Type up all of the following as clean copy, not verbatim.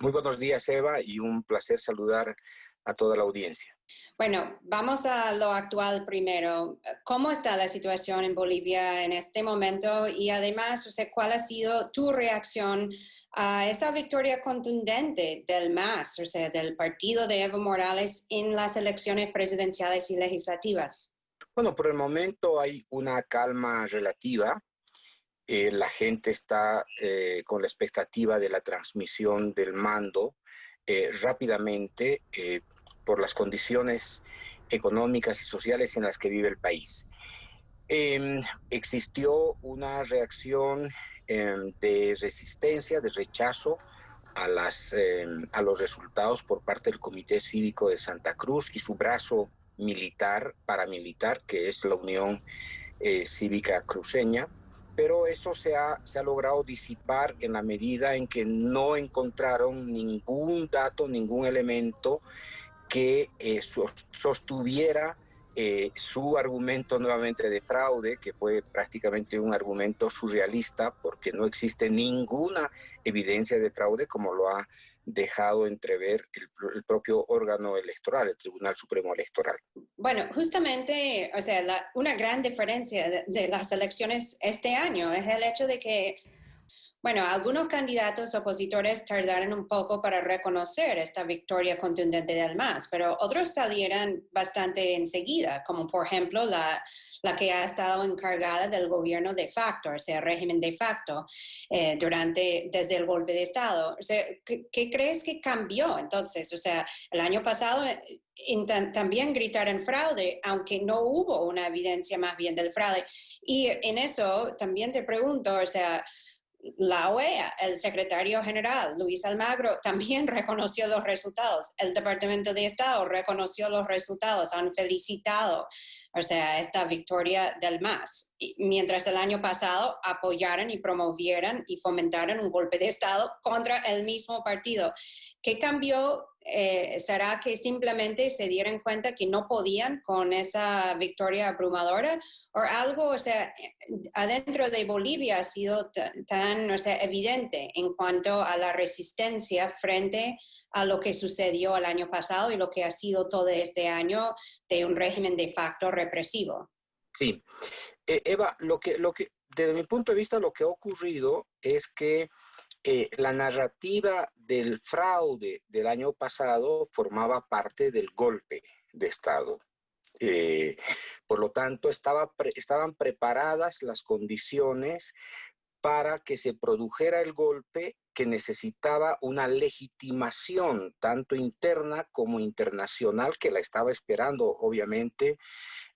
Muy buenos días, Eva, y un placer saludar a toda la audiencia. Bueno, vamos a lo actual primero. ¿Cómo está la situación en Bolivia en este momento? Y además, o sea, ¿cuál ha sido tu reacción a esa victoria contundente del MAS, o sea, del partido de Evo Morales en las elecciones presidenciales y legislativas? Bueno, por el momento hay una calma relativa. La gente está con la expectativa de la transmisión del mando rápidamente por las condiciones económicas y sociales en las que vive el país. Existió una reacción de resistencia, de rechazo a los resultados por parte del Comité Cívico de Santa Cruz y su brazo militar, paramilitar, que es la Unión Cívica Cruceña, pero eso se ha logrado disipar en la medida en que no encontraron ningún dato, ningún elemento que sostuviera su argumento nuevamente de fraude, que fue prácticamente un argumento surrealista, porque no existe ninguna evidencia de fraude, como lo ha dejado entrever el propio órgano electoral, el Tribunal Supremo Electoral. Bueno, justamente, o sea, una gran diferencia de las elecciones este año es el hecho de que bueno, algunos candidatos opositores tardaron un poco para reconocer esta victoria contundente del MAS, pero otros salieron bastante enseguida, como por ejemplo la que ha estado encargada del gobierno de facto, o sea, régimen de facto, desde el golpe de Estado. O sea, ¿qué crees que cambió entonces? O sea, el año pasado también gritaron fraude, aunque no hubo una evidencia más bien del fraude. Y en eso también te pregunto, o sea, la OEA, el secretario general, Luis Almagro, también reconoció los resultados. El Departamento de Estado reconoció los resultados, han felicitado, o sea, esta victoria del MAS. Y mientras el año pasado apoyaron y promovieron y fomentaron un golpe de Estado contra el mismo partido. ¿Qué cambió? ¿Será que simplemente se dieron cuenta que no podían con esa victoria abrumadora? ¿O algo, o sea, adentro de Bolivia ha sido tan, o sea, evidente en cuanto a la resistencia frente a lo que sucedió el año pasado y lo que ha sido todo este año de un régimen de facto represivo? Sí, Eva, desde mi punto de vista, lo que ha ocurrido es que la narrativa del fraude del año pasado formaba parte del golpe de Estado. Eh, por lo tanto, estaban preparadas las condiciones para que se produjera el golpe que necesitaba una legitimación tanto interna como internacional que la estaba esperando, obviamente,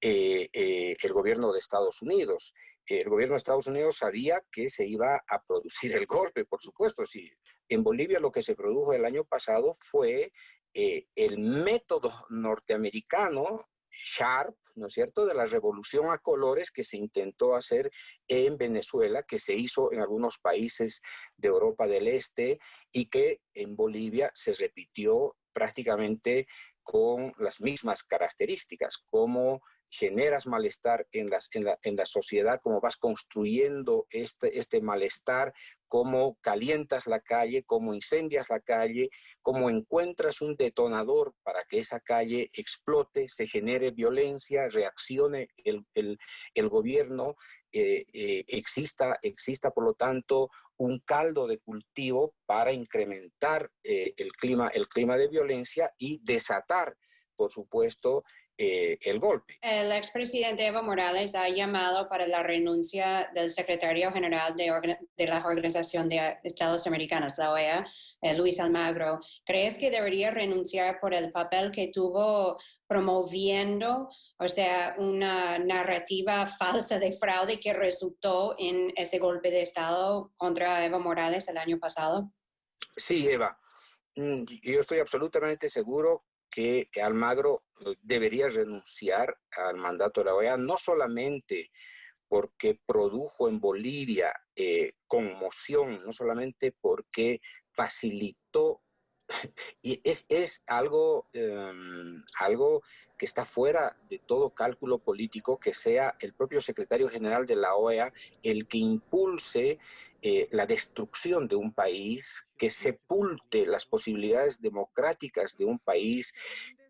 el gobierno de Estados Unidos. El gobierno de Estados Unidos sabía que se iba a producir el golpe, por supuesto. Sí. En Bolivia lo que se produjo el año pasado fue el método norteamericano Sharp, ¿no es cierto?, de la revolución a colores que se intentó hacer en Venezuela, que se hizo en algunos países de Europa del Este y que en Bolivia se repitió prácticamente con las mismas características, como generas malestar en la sociedad, cómo vas construyendo este malestar, cómo calientas la calle, cómo incendias la calle, cómo encuentras un detonador para que esa calle explote, se genere violencia, reaccione el gobierno, exista por lo tanto un caldo de cultivo para incrementar el clima de violencia y desatar, por supuesto, el golpe. El expresidente Evo Morales ha llamado para la renuncia del secretario general de la Organización de Estados Americanos, la OEA, Luis Almagro. ¿Crees que debería renunciar por el papel que tuvo promoviendo, o sea, una narrativa falsa de fraude que resultó en ese golpe de Estado contra Evo Morales el año pasado? Sí, Eva, yo estoy absolutamente seguro que Almagro debería renunciar al mandato de la OEA, no solamente porque produjo en Bolivia conmoción, no solamente porque facilitó Y es algo, algo que está fuera de todo cálculo político, que sea el propio secretario general de la OEA el que impulse la destrucción de un país, que sepulte las posibilidades democráticas de un país,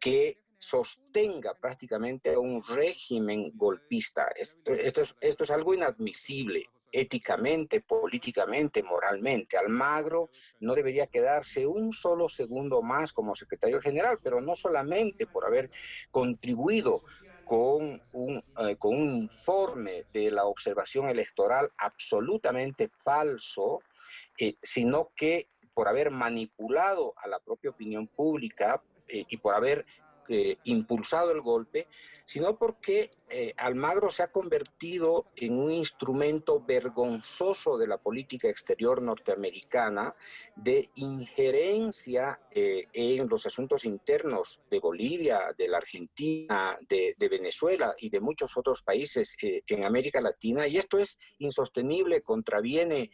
que sostenga prácticamente a un régimen golpista. Esto es algo inadmisible éticamente, políticamente, moralmente. Almagro no debería quedarse un solo segundo más como secretario general, pero no solamente por haber contribuido con un informe de la observación electoral absolutamente falso, sino que por haber manipulado a la propia opinión pública y por haber impulsado el golpe, sino porque Almagro se ha convertido en un instrumento vergonzoso de la política exterior norteamericana, de injerencia en los asuntos internos de Bolivia, de la Argentina, de Venezuela y de muchos otros países en América Latina, y esto es insostenible, contraviene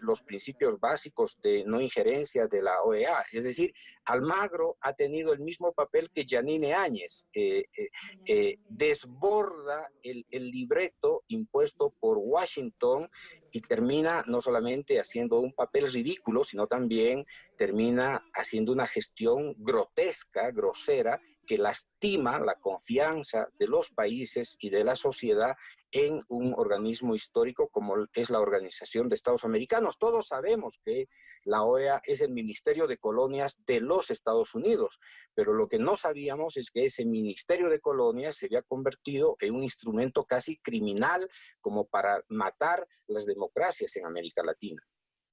los principios básicos de no injerencia de la OEA. Es decir, Almagro ha tenido el mismo papel que Yanine Áñez, desborda el libreto impuesto por Washington y termina no solamente haciendo un papel ridículo, sino también termina haciendo una gestión grotesca, grosera, que lastima la confianza de los países y de la sociedad en un organismo histórico como es la Organización de Estados Americanos. Todos sabemos que la OEA es el Ministerio de Colonias de los Estados Unidos, pero lo que no sabíamos es que ese Ministerio de Colonias se había convertido en un instrumento casi criminal como para matar las democracias en América Latina.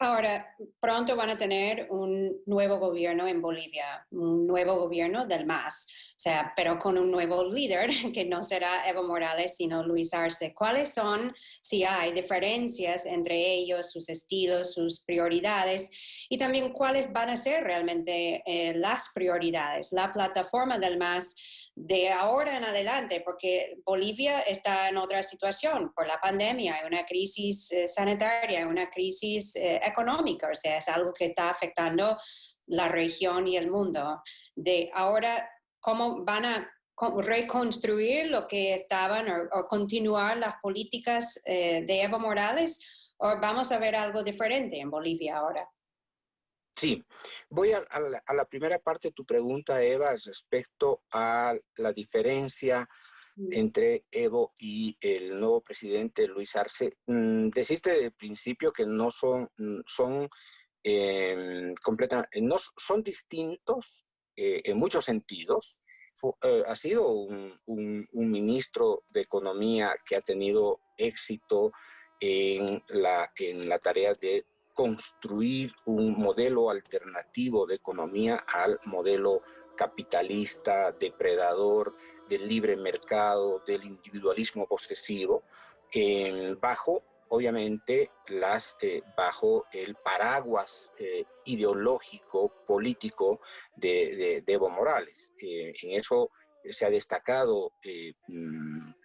Ahora, pronto van a tener un nuevo gobierno en Bolivia, un nuevo gobierno del MAS, o sea, pero con un nuevo líder que no será Evo Morales, sino Luis Arce. ¿Cuáles son, si hay diferencias entre ellos, sus estilos, sus prioridades? Y también cuáles van a ser realmente las prioridades, la plataforma del MAS de ahora en adelante, porque Bolivia está en otra situación por la pandemia, hay una crisis sanitaria, hay una crisis económica, o sea, es algo que está afectando la región y el mundo. De ahora, ¿cómo van a reconstruir lo que estaban o continuar las políticas de Evo Morales? ¿O vamos a ver algo diferente en Bolivia ahora? Sí, voy a la primera parte de tu pregunta, Eva, respecto a la diferencia entre Evo y el nuevo presidente Luis Arce. Decirte de principio que no son no son distintos en muchos sentidos. Ha sido un ministro de Economía que ha tenido éxito en la tarea de construir un modelo alternativo de economía al modelo capitalista, depredador, del libre mercado, del individualismo posesivo, bajo, obviamente, bajo el paraguas ideológico, político de Evo Morales. En eso se ha destacado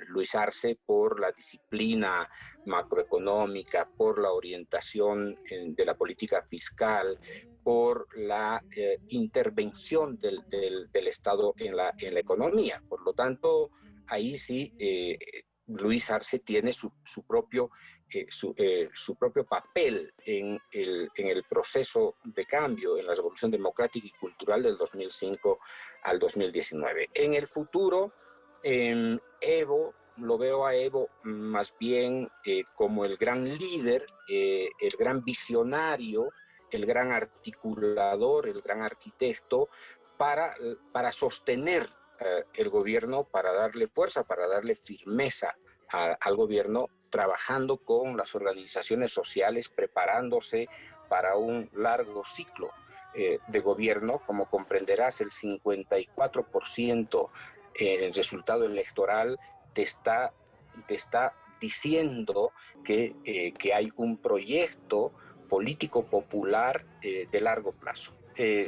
Luis Arce por la disciplina macroeconómica, por la orientación de la política fiscal, por la intervención del Estado en la economía. Por lo tanto, ahí sí Luis Arce tiene su propio papel en el proceso de cambio, en la revolución democrática y cultural del 2005 al 2019. En el futuro, lo veo a Evo más bien como el gran líder, el gran visionario, el gran articulador, el gran arquitecto para sostener el gobierno, para darle fuerza, para darle firmeza al gobierno, trabajando con las organizaciones sociales, preparándose para un largo ciclo de gobierno. Como comprenderás, el 54% el resultado electoral te está diciendo que hay un proyecto político popular de largo plazo.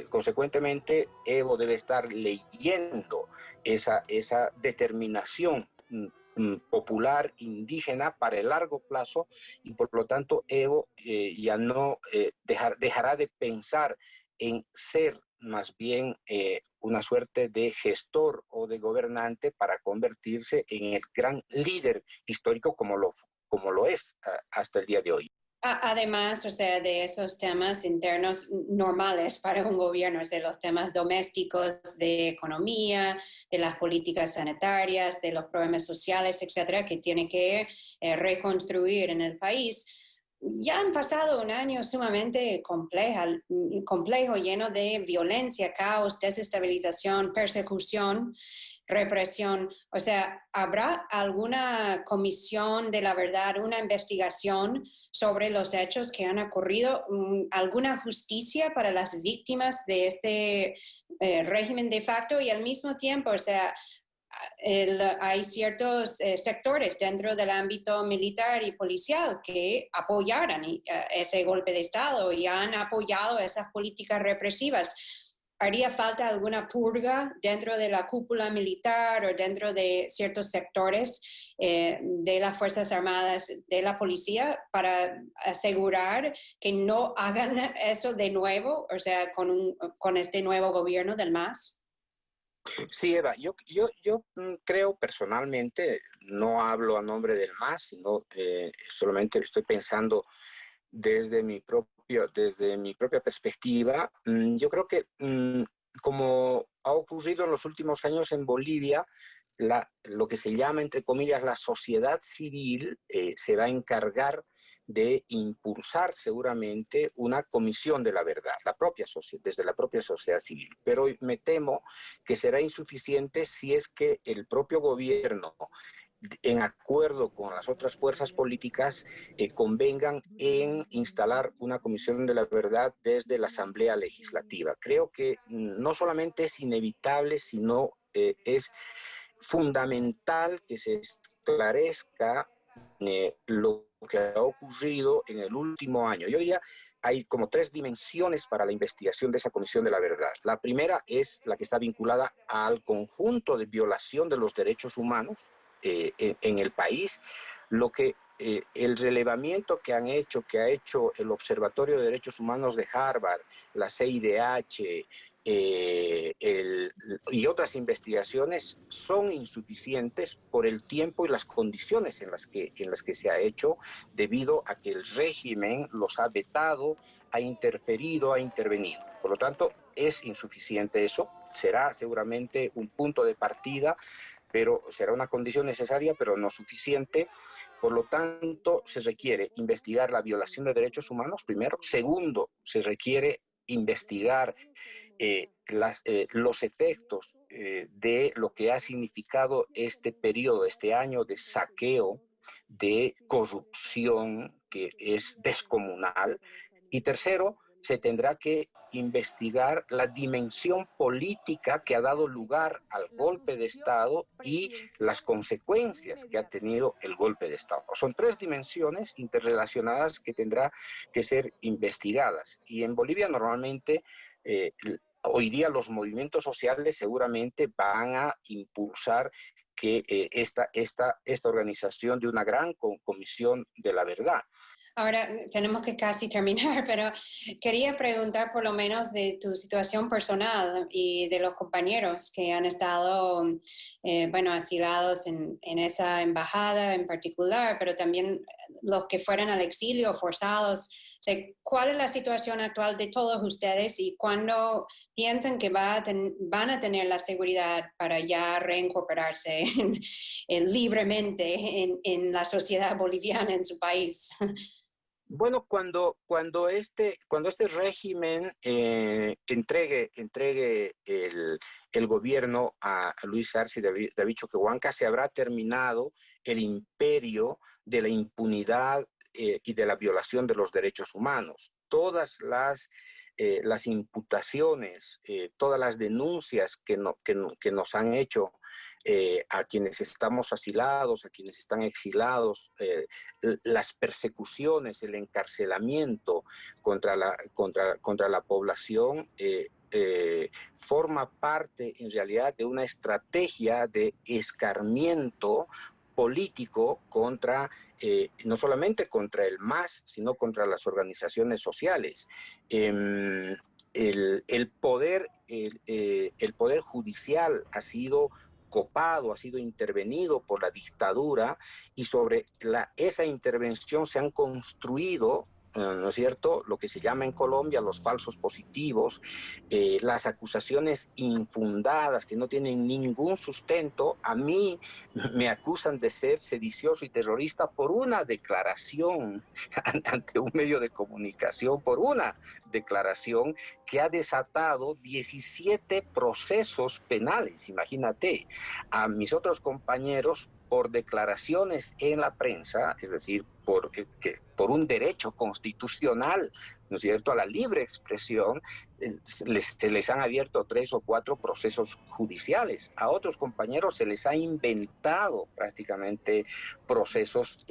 Consecuentemente, Evo debe estar leyendo esa determinación popular indígena para el largo plazo, y por lo tanto Evo ya no dejará de pensar en ser más bien una suerte de gestor o de gobernante para convertirse en el gran líder histórico como lo es hasta el día de hoy. Además, o sea, de esos temas internos normales para un gobierno, o sea, los temas domésticos de economía, de las políticas sanitarias, de los problemas sociales, etcétera, que tiene que reconstruir en el país. Ya han pasado un año sumamente complejo, lleno de violencia, caos, desestabilización, persecución, represión. O sea, ¿habrá alguna comisión de la verdad, una investigación sobre los hechos que han ocurrido? ¿Alguna justicia para las víctimas de este régimen de facto? Y al mismo tiempo, o sea, hay ciertos sectores dentro del ámbito militar y policial que apoyaron ese golpe de Estado y han apoyado esas políticas represivas. ¿Haría falta alguna purga dentro de la cúpula militar o dentro de ciertos sectores de las Fuerzas Armadas, de la policía, para asegurar que no hagan eso de nuevo, o sea, con este nuevo gobierno del MAS? Sí, Eva, yo creo personalmente, no hablo a nombre del MAS, sino solamente estoy pensando desde mi propia perspectiva. Yo creo que, como ha ocurrido en los últimos años en Bolivia, lo que se llama, entre comillas, la sociedad civil se va a encargar de impulsar seguramente una comisión de la verdad, desde la propia sociedad civil. Pero me temo que será insuficiente si es que el propio gobierno, en acuerdo con las otras fuerzas políticas, convengan en instalar una comisión de la verdad desde la Asamblea Legislativa. Creo que no solamente es inevitable, sino es fundamental que se esclarezca lo que ha ocurrido en el último año. Y hoy día hay como tres dimensiones para la investigación de esa Comisión de la Verdad. La primera es la que está vinculada al conjunto de violación de los derechos humanos en el país, lo que el relevamiento que ha hecho el Observatorio de Derechos Humanos de Harvard, la CIDH, y otras investigaciones son insuficientes por el tiempo y las condiciones en las que se ha hecho, debido a que el régimen los ha vetado, ha interferido, ha intervenido. Por lo tanto, es insuficiente eso. Será seguramente un punto de partida, pero será una condición necesaria, pero no suficiente. Por lo tanto, se requiere investigar la violación de derechos humanos, primero. Segundo, se requiere investigar los efectos de lo que ha significado este periodo, este año de saqueo, de corrupción que es descomunal. Y tercero, se tendrá que investigar la dimensión política que ha dado lugar al golpe de Estado y las consecuencias que ha tenido el golpe de Estado. Son tres dimensiones interrelacionadas que tendrá que ser investigadas. Y en Bolivia normalmente, hoy día los movimientos sociales seguramente van a impulsar que esta organización de una gran comisión de la verdad. Ahora tenemos que casi terminar, pero quería preguntar por lo menos de tu situación personal y de los compañeros que han estado, bueno, asilados en esa embajada en particular, pero también los que fueron al exilio forzados. O sea, ¿cuál es la situación actual de todos ustedes y cuándo piensan que van a tener la seguridad para ya reincorporarse libremente en la sociedad boliviana, en su país? Bueno, cuando este régimen entregue el gobierno a Luis Arce y David Choquehuanca, se habrá terminado el imperio de la impunidad y de la violación de los derechos humanos. Todas las imputaciones, todas las denuncias que nos han hecho a quienes estamos asilados, a quienes están exilados, las persecuciones, el encarcelamiento contra la población, forma parte en realidad de una estrategia de escarmiento político contra, no solamente contra el MAS, sino contra las organizaciones sociales. El poder judicial ha sido copado, ha sido intervenido por la dictadura y sobre esa intervención se han construido, ¿no es cierto?, lo que se llama en Colombia los falsos positivos, las acusaciones infundadas que no tienen ningún sustento. A mí me acusan de ser sedicioso y terrorista por una declaración ante un medio de comunicación, por una declaración que ha desatado 17 procesos penales, imagínate. A mis otros compañeros por declaraciones en la prensa, es decir, por un derecho constitucional, ¿no es cierto?, a la libre expresión, se les han abierto 3 o 4 procesos judiciales. A otros compañeros se les ha inventado prácticamente procesos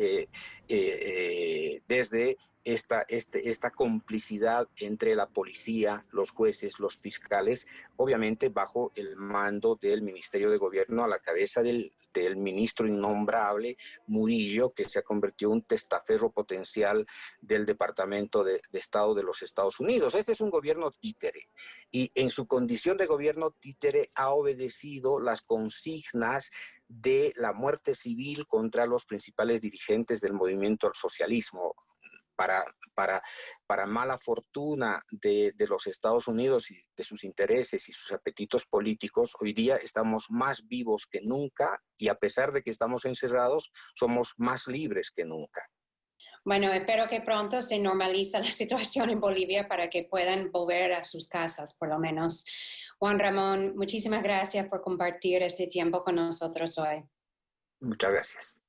desde esta complicidad entre la policía, los jueces, los fiscales, obviamente bajo el mando del Ministerio de Gobierno a la cabeza del ministro innombrable Murillo, que se ha convertido en un testaferro potencial del Departamento de Estado de los Estados Unidos. Este es un gobierno títere y en su condición de gobierno títere ha obedecido las consignas de la muerte civil contra los principales dirigentes del movimiento al socialismo. Para mala fortuna de los Estados Unidos y de sus intereses y sus apetitos políticos, hoy día estamos más vivos que nunca y a pesar de que estamos encerrados, somos más libres que nunca. Bueno, espero que pronto se normalice la situación en Bolivia para que puedan volver a sus casas, por lo menos. Juan Ramón, muchísimas gracias por compartir este tiempo con nosotros hoy. Muchas gracias.